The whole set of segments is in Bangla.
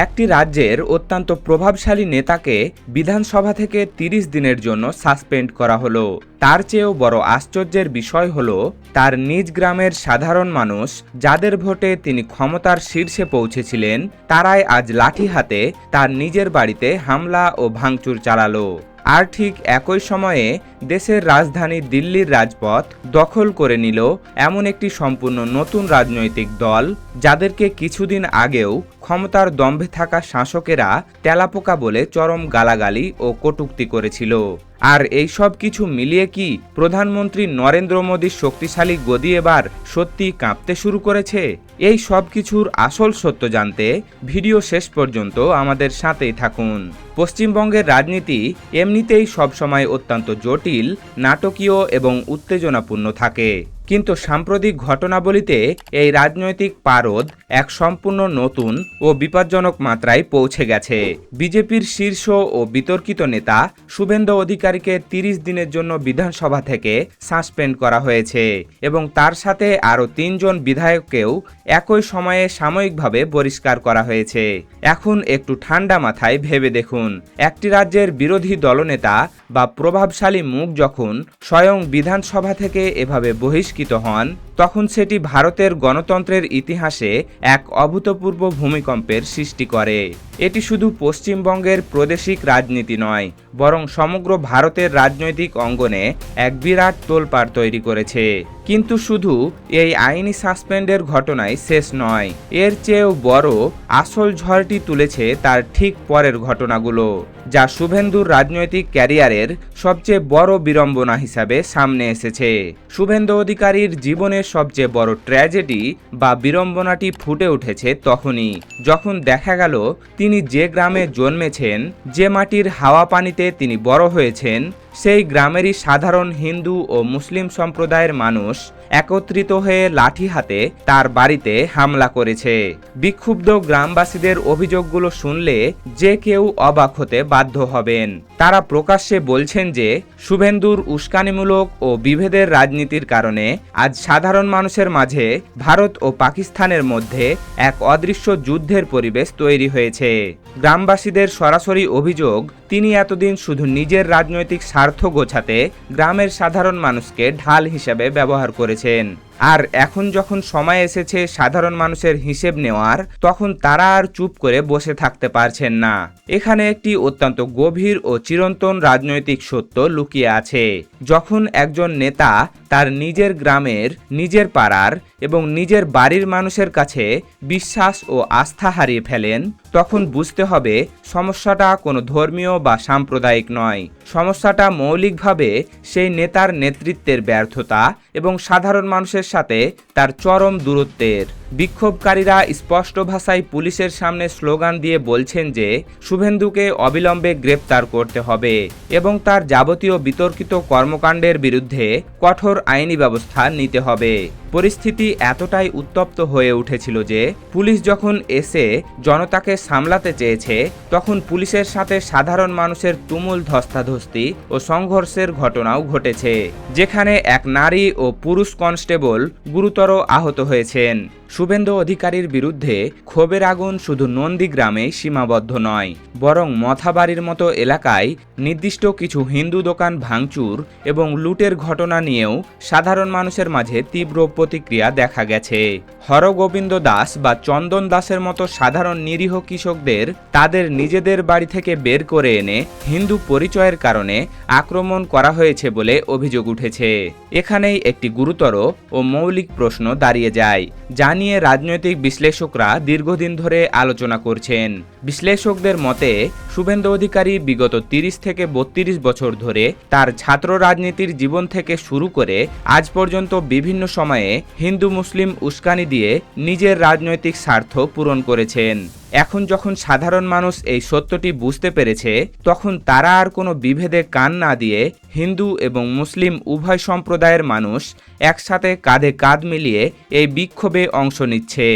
একটি রাজ্যের অত্যন্ত প্রভাবশালী নেতাকে বিধানসভা থেকে ৩০ দিনের জন্য সাসপেন্ড করা হলো। তার চেয়েও বড় আশ্চর্যের বিষয় হলো, তার নিজ গ্রামের সাধারণ মানুষ যাদের ভোটে তিনি ক্ষমতার শীর্ষে পৌঁছেছিলেন, তারাই আজ লাঠি হাতে তার নিজের বাড়িতে হামলা ও ভাঙচুর চালালো। আর ঠিক একই সময়ে দেশের রাজধানী দিল্লির রাজপথ দখল করে নিল এমন একটি সম্পূর্ণ নতুন রাজনৈতিক দল, যাদেরকে কিছুদিন আগেও ক্ষমতার দম্ভে থাকা শাসকেরা তেলাপোকা বলে চরম গালাগালি ও কটূক্তি করেছিল। আর এই সব কিছু মিলিয়ে কি প্রধানমন্ত্রী নরেন্দ্র মোদীর শক্তিশালী গদি এবার সত্যি কাঁপতে শুরু করেছে? এই সব কিছুর আসল সত্য জানতে ভিডিও শেষ পর্যন্ত আমাদের সাথেই থাকুন। পশ্চিমবঙ্গের রাজনীতি এমনিতেই সবসময় অত্যন্ত জটিল, নাটকীয় এবং উত্তেজনাপূর্ণ থাকে, কিন্তু সাম্প্রতিক ঘটনাবলিতে এই রাজনৈতিক পারদ এক সম্পূর্ণ নতুন ও বিপজ্জনক মাত্রায় পৌঁছে গেছে। বিজেপির শীর্ষ ও বিতর্কিত নেতা শুভেন্দু অধিকারীকে ৩০ দিনের জন্য বিধানসভা থেকে সাসপেন্ড করা হয়েছে এবং তার সাথে আরও ৩ জন বিধায়ককেও একই সময়ে সাময়িকভাবে বহিষ্কার করা হয়েছে। এখন একটু ঠান্ডা মাথায় ভেবে দেখুন, একটি রাজ্যের বিরোধী দলনেতা বা প্রভাবশালী মুখ যখন স্বয়ং বিধানসভা থেকে এভাবে বহিষ্কৃত হন, তখন সেটি ভারতের গণতন্ত্রের ইতিহাসে এক অভূতপূর্ব ভূমিকম্পের সৃষ্টি করে। এটি শুধু পশ্চিমবঙ্গের প্রাদেশিক রাজনীতি নয়, বরং সমগ্র ভারতের রাজনৈতিক অঙ্গনে এক বিরাট তোলপাড় তৈরি করেছে। কিন্তু শুধু এই আইনি সাসপেন্ডের ঘটনায় শেষ নয়, এর চেয়েও বড় আসল ঝড়টি তুলেছে তার ঠিক পরের ঘটনাগুলো, যা শুভেন্দুর রাজনৈতিক ক্যারিয়ারের সবচেয়ে বড় বিড়ম্বনা হিসাবে সামনে এসেছে। শুভেন্দু অধিকারীর জীবনের সবচেয়ে বড় ট্র্যাজেডি বা বিড়ম্বনাটি ফুটে উঠেছে তখনই, যখন দেখা গেল তিনি যে গ্রামে জন্মেছেন, যে মাটির হাওয়া পানিতে তিনি বড় হয়েছেন, সেই গ্রামেরই সাধারণ হিন্দু ও মুসলিম সম্প্রদায়ের মানুষ একত্রিত হয়ে লাঠি হাতে তার বাড়িতে হামলা করেছে। বিক্ষুব্ধ গ্রামবাসীদের অভিযোগগুলো শুনলে যে কেউ অবাক হতে বাধ্য হবেন। তারা প্রকাশ্যে বলছেন যে শুভেন্দুর উস্কানিমূলক ও বিভেদের রাজনীতির কারণে আজ সাধারণ মানুষের মাঝে ভারত ও পাকিস্তানের মধ্যে এক অদৃশ্য যুদ্ধের পরিবেশ তৈরি হয়েছে। গ্রামবাসীদের সরাসরি অভিযোগ, তিনি এতদিন শুধু নিজের রাজনৈতিক স্বার্থ গোছাতে গ্রামের সাধারণ মানুষকে ঢাল হিসেবে ব্যবহার করেছেন। আর এখন যখন সময় এসেছে সাধারণ মানুষের হিসেব নেওয়ার, তখন তারা আর চুপ করে বসে থাকতে পারছেন না। এখানে একটি অত্যন্ত গভীর ও চিরন্তন রাজনৈতিক সত্য লুকিয়ে আছে। যখন একজন নেতা তার নিজের গ্রামের, নিজের পাড়ার এবং নিজের বাড়ির মানুষের কাছে বিশ্বাস ও আস্থা হারিয়ে ফেলেন, তখন বুঝতে হবে সমস্যাটা কোনো ধর্মীয় বা সাম্প্রদায়িক নয়। সমস্যাটা মৌলিকভাবে সেই নেতার নেতৃত্বের ব্যর্থতা এবং সাধারণ মানুষের সাথে তার চরম দূরত্বের। বিক্ষোভকারীরা স্পষ্ট ভাষায় পুলিশের সামনে স্লোগান দিয়ে বলছেন যে শুভেন্দুকে অবিলম্বে গ্রেপ্তার করতে হবে এবং তার যাবতীয় বিতর্কিত কর্মকাণ্ডের বিরুদ্ধে কঠোর আইনি ব্যবস্থা নিতে হবে। পরিস্থিতি এতটাই উত্তপ্ত হয়ে উঠেছিল যে পুলিশ যখন এসে জনতাকে সামলাতে চেয়েছে, তখন পুলিশের সাথে সাধারণ মানুষের তুমুল ধস্তাধস্তি ও সংঘর্ষের ঘটনাও ঘটেছে, যেখানে এক নারী ও পুরুষ কনস্টেবল গুরুতর আহত হয়েছেন। শুভেন্দু অধিকারীর বিরুদ্ধে ক্ষোভের আগুন শুধু নন্দীগ্রামে সীমাবদ্ধ নয়, বরং মথাবাড়ির মতো এলাকায় নির্দিষ্ট কিছু হিন্দু দোকান ভাঙচুর এবং লুটের ঘটনা নিয়েও সাধারণ মানুষের মাঝে তীব্র প্রতিক্রিয়া দেখা গেছে। হরগোবিন্দ দাস বা চন্দন দাসের মতো সাধারণ নিরীহ কৃষকদের তাদের নিজেদের বাড়ি থেকে বের করে এনে হিন্দু পরিচয়ের কারণে আক্রমণ করা হয়েছে বলে অভিযোগ উঠেছে। এখানেই একটি গুরুতর ও মৌলিক প্রশ্ন দাঁড়িয়ে যায়, যা নিয়ে রাজনৈতিক বিশ্লেষকরা দীর্ঘদিন ধরে আলোচনা করছেন। বিশ্লেষকদের মতে শুভেন্দু অধিকারী বিগত 30 থেকে 32 বছর ধরে তার ছাত্র রাজনীতির জীবন থেকে শুরু করে আজ পর্যন্ত বিভিন্ন সময়ে হিন্দু মুসলিম উস্কানি দিয়ে নিজের রাজনৈতিক স্বার্থ পূরণ করেছেন। এখন যখন সাধারণ মানুষ এই সত্যটি বুঝতে পেরেছে, তখন তারা আর কোনো বিভেদে কান না দিয়ে হিন্দু এবং মুসলিম উভয় সম্প্রদায়ের মানুষ একসাথে কাঁধে কাঁধ মিলিয়ে এই বিক্ষোভে অংশ নিচ্ছে।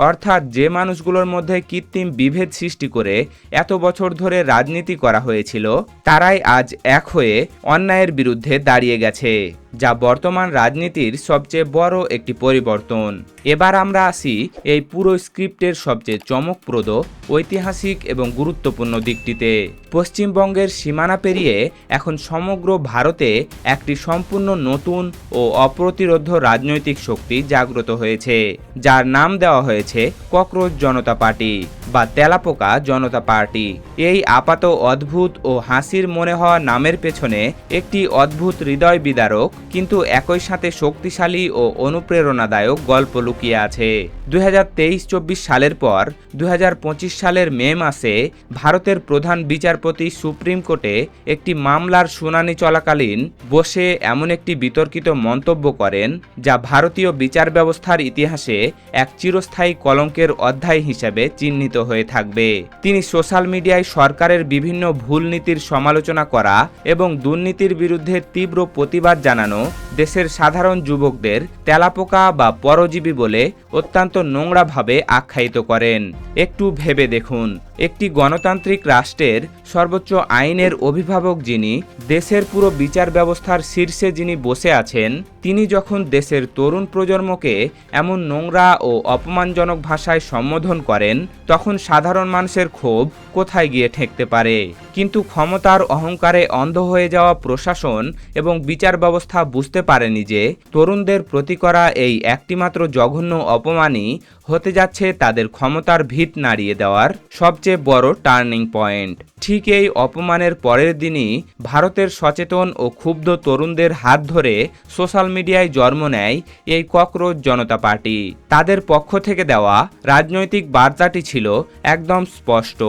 অর্থাৎ যে মানুষগুলোর মধ্যে কৃত্রিম বিভেদ সৃষ্টি করে এত বছর ধরে রাজনীতি করা হয়েছিল, তারাই আজ এক হয়ে অন্যায়ের বিরুদ্ধে দাঁড়িয়ে গেছে, যা বর্তমান রাজনীতির সবচেয়ে বড় একটি পরিবর্তন। এবার আমরা আসি এই পুরো স্ক্রিপ্টের সবচেয়ে চমকপ্রদ, ঐতিহাসিক এবং গুরুত্বপূর্ণ দিকটিতে। পশ্চিমবঙ্গের সীমানা পেরিয়ে এখন সমগ্র ভারতে একটি সম্পূর্ণ নতুন ও অপ্রতিরোধ্য রাজনৈতিক শক্তি জাগ্রত হয়েছে, যার নাম দেওয়া হয়েছে ককরোচ জনতা পার্টি বা তেলাপোকা জনতা পার্টি। এই আপাত অদ্ভুত ও হাসির মনে হওয়া নামের পেছনে একটি অদ্ভুত হৃদয় বিদারক কিন্তু একই সাথে শক্তিশালী ও অনুপ্রেরণাদায়ক গল্প লুকিয়ে আছে। 2023-24 সালের পর 2025 সালের মে মাসে ভারতের প্রধান বিচারপতি সুপ্রিম কোর্টে একটি মামলার শুনানি চলাকালীন বসে এমন একটি বিতর্কিত মন্তব্য করেন, যা ভারতীয় বিচার ব্যবস্থার ইতিহাসে এক চিরস্থায়ী কলঙ্কের অধ্যায় হিসেবে চিহ্নিত হয়ে থাকবে। তিনি সোশ্যাল মিডিয়ায় সরকারের বিভিন্ন ভুল নীতির সমালোচনা করা এবং দুর্নীতির বিরুদ্ধে তীব্র প্রতিবাদ জানানো দেশের সাধারণ যুবকদের তেলাপোকা বা পরজীবী বলে অত্যন্ত নোংরাভাবে আখ্যায়িত করেন। একটু ভেবে দেখুন, একটি গণতান্ত্রিক রাষ্ট্রের সর্বোচ্চ আইনের অভিভাবক যিনি, দেশের পুরো বিচার ব্যবস্থার শীর্ষে যিনি বসে আছেন, তিনি যখন দেশের তরুণ প্রজন্মকে এমন নোংরা ও অপমানজনক ভাষায় সম্বোধন করেন, তখন সাধারণ মানুষের ক্ষোভ কোথায় গিয়ে ঠেকতে পারে? কিন্তু ক্ষমতার অহংকারে অন্ধ হয়ে যাওয়া প্রশাসন এবং বিচার ব্যবস্থা বুঝতে পারেনি যে তরুণদের প্রতি করা এই একটিমাত্র জঘন্য অপমানই হতে যাচ্ছে তাদের ক্ষমতার ভিত নাড়িয়ে দেওয়ার সবচেয়ে বড় টার্নিং পয়েন্ট। ঠিক এই অপমানের পরের দিনই ভারতের সচেতন ও ক্ষুব্ধ তরুণদের হাত ধরে সোশ্যাল মিডিয়ায় জন্ম নেয় এই ককরোচ জনতা পার্টি। তাদের পক্ষ থেকে দেওয়া রাজনৈতিক বার্তাটি ছিল একদম স্পষ্ট,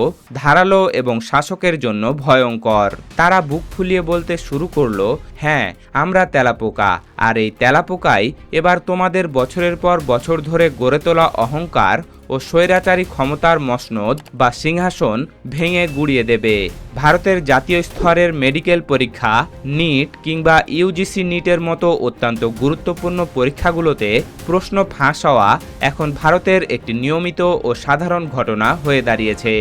ধারালো এবং শাসকের জন্য ভয়ঙ্কর। তারা বুক ফুলিয়ে বলতে শুরু করলো, হ্যাঁ, আমরা তেলাপোকা, আর এই তেলাপোকাই এবার তোমাদের বছরের পর বছর ধরে গড়ে তোলা অহংকার ও স্বৈরাচারী ক্ষমতার মসনদ বা সিংহাসন ভেঙে গুড়িয়ে দেবে। ভারতের জাতীয় স্তরের মেডিকেল পরীক্ষা নিট কিংবা ইউজিসি নিটের মতো অত্যন্ত গুরুত্বপূর্ণ পরীক্ষাগুলোতে প্রশ্ন ফাঁস হওয়া এখন ভারতের একটি নিয়মিত ও সাধারণ ঘটনা হয়ে দাঁড়িয়েছে।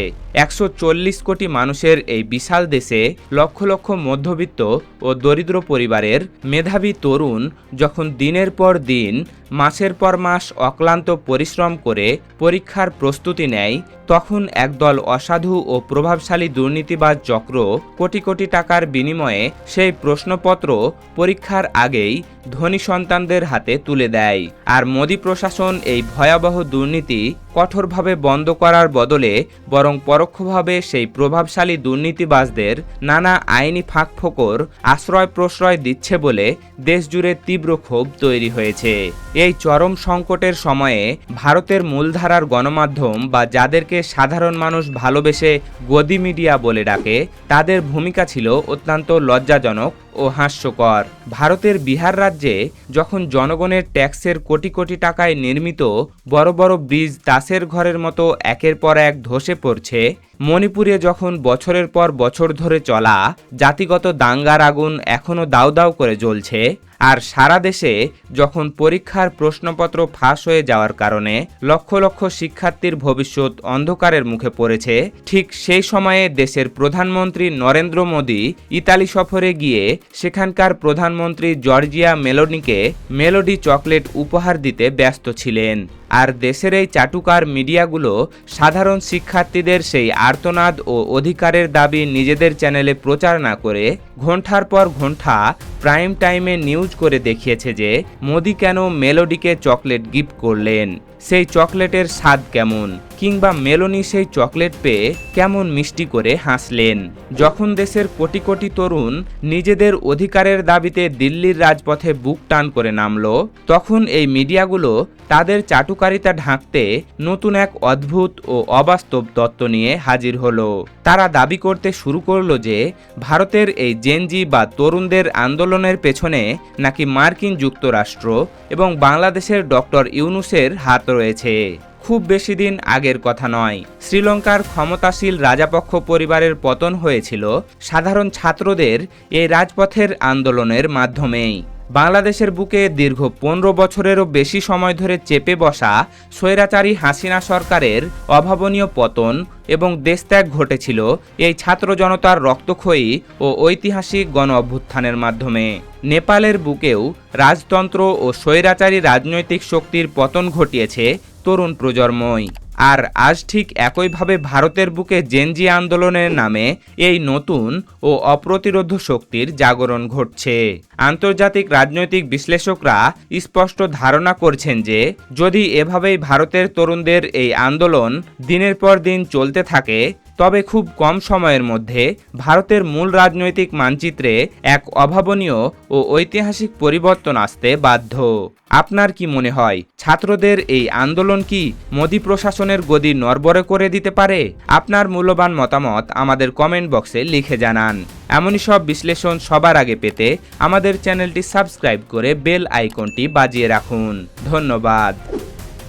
140 কোটি মানুষের এই বিশাল দেশে লক্ষ লক্ষ মধ্যবিত্ত ও দরিদ্র পরিবারের মেধাবী তরুণ যখন দিনের পর দিন, মাসের পর মাস অক্লান্ত পরিশ্রম করে পরীক্ষার প্রস্তুতি নেয়, তখন একদল অসাধু ও প্রভাবশালী দুর্নীতিবাজ চক্র কোটি কোটি টাকার বিনিময়ে সেই প্রশ্নপত্র পরীক্ষার আগেই ধনী সন্তানদের হাতে তুলে দেয়। আর মোদি প্রশাসন এই ভয়াবহ দুর্নীতি কঠোরভাবে বন্ধ করার বদলে বরং পরোক্ষভাবে সেই প্রভাবশালী দুর্নীতিবাজদের নানা আইনি ফাঁকফোকর আশ্রয় প্রশ্রয় দিচ্ছে বলে দেশজুড়ে তীব্র ক্ষোভ তৈরি হয়েছে। এই চরম সংকটের সময়ে ভারতের মূলধারার গণমাধ্যম বা যাদেরকে সাধারণ মানুষ ভালোবেসে গদি মিডিয়া বলে ডাকে, তাদের ভূমিকা ছিল অত্যন্ত লজ্জাজনক ও হাস্যকর। ভারতের বিহার রাজ্যে যখন জনগণের ট্যাক্সের কোটি কোটি টাকায় নির্মিত বড় বড় ব্রিজ তাসের ঘরের মতো একের পর এক ধসে পড়ছে, মণিপুরে যখন বছরের পর বছর ধরে চলা জাতিগত দাঙ্গার আগুন এখনও দাউ দাউ করে জ্বলছে, আর সারা দেশে যখন পরীক্ষার প্রশ্নপত্র ফাঁস হয়ে যাওয়ার কারণে লক্ষ লক্ষ শিক্ষার্থীর ভবিষ্যৎ অন্ধকারের মুখে পড়েছে, ঠিক সেই সময়ে দেশের প্রধানমন্ত্রী নরেন্দ্র মোদী ইতালি সফরে গিয়ে সেখানকার প্রধানমন্ত্রী জর্জিয়া মেলোনিকে মেলোডি চকলেট উপহার দিতে ব্যস্ত ছিলেন। আর দেশের এই চাটুকার মিডিয়াগুলো সাধারণ শিক্ষার্থীদের সেই আর্তনাদ ও অধিকারের দাবি নিজেদের চ্যানেলে প্রচার না করে ঘণ্টার পর ঘণ্টা প্রাইম টাইমে নিউজ করে দেখিয়েছে যে মোদি কেন মেলোডিকে চকলেট গিফট করলেন, সেই চকলেটের স্বাদ কেমন, কিংবা মেলোনি সেই চকলেট পেয়ে কেমন মিষ্টি করে হাসলেন। যখন দেশের কোটি কোটি তরুণ নিজেদের অধিকারের দাবিতে দিল্লির রাজপথে বুক টান করে নামল, তখন এই মিডিয়াগুলো তাদের চাটুকারিতা ঢাকতে নতুন এক অদ্ভুত ও অবাস্তব তত্ত্ব নিয়ে হাজির হলো। তারা দাবি করতে শুরু করলো যে ভারতের এই জেনজি বা তরুণদের আন্দোলনের পেছনে নাকি মার্কিন যুক্তরাষ্ট্র এবং বাংলাদেশের ডক্টর ইউনূসের হাত রয়েছে। খুব বেশি দিন আগের কথা নয়, শ্রীলঙ্কার ক্ষমতাশীল রাজাপক্ষ পরিবারের পতন হয়েছিল সাধারণ ছাত্রদের এই রাজপথের আন্দোলনের মাধ্যমেই। বাংলাদেশের বুকে দীর্ঘ ১৫ বছরেরও বেশি সময় ধরে চেপে বসা স্বৈরাচারী হাসিনা সরকারের অভাবনীয় পতন এবং দেশত্যাগ ঘটেছিল এই ছাত্র জনতার রক্তক্ষয়ী ও ঐতিহাসিক গণ অভ্যুত্থানের মাধ্যমে। নেপালের বুকেও রাজতন্ত্র ও স্বৈরাচারী রাজনৈতিক শক্তির পতন ঘটিয়েছে তরুণ প্রজন্মই। আর আজ ঠিক একইভাবে ভারতের বুকে জেনজি আন্দোলনের নামে এই নতুন ও অপ্রতিরোধ্য শক্তির জাগরণ ঘটছে। আন্তর্জাতিক রাজনৈতিক বিশ্লেষকরা স্পষ্ট ধারণা করছেন যে যদি এভাবেই ভারতের তরুণদের এই আন্দোলন দিনের পর দিন চলতে থাকে তবে খুব কম সময়ের মধ্যে ভারতের মূল রাজনৈতিক মানচিত্রে এক অভাবনীয় ও ঐতিহাসিক পরিবর্তন আসতে বাধ্য। আপনার কি মনে হয়, ছাত্রদের এই আন্দোলন কি মোদি প্রশাসনের গদি নড়বড়ে করে দিতে পারে? আপনার মূল্যবান মতামত আমাদের কমেন্ট বক্সে লিখে জানান। এমনই সব বিশ্লেষণ সবার আগে পেতে আমাদের চ্যানেলটি সাবস্ক্রাইব করে বেল আইকনটি বাজিয়ে রাখুন। ধন্যবাদ।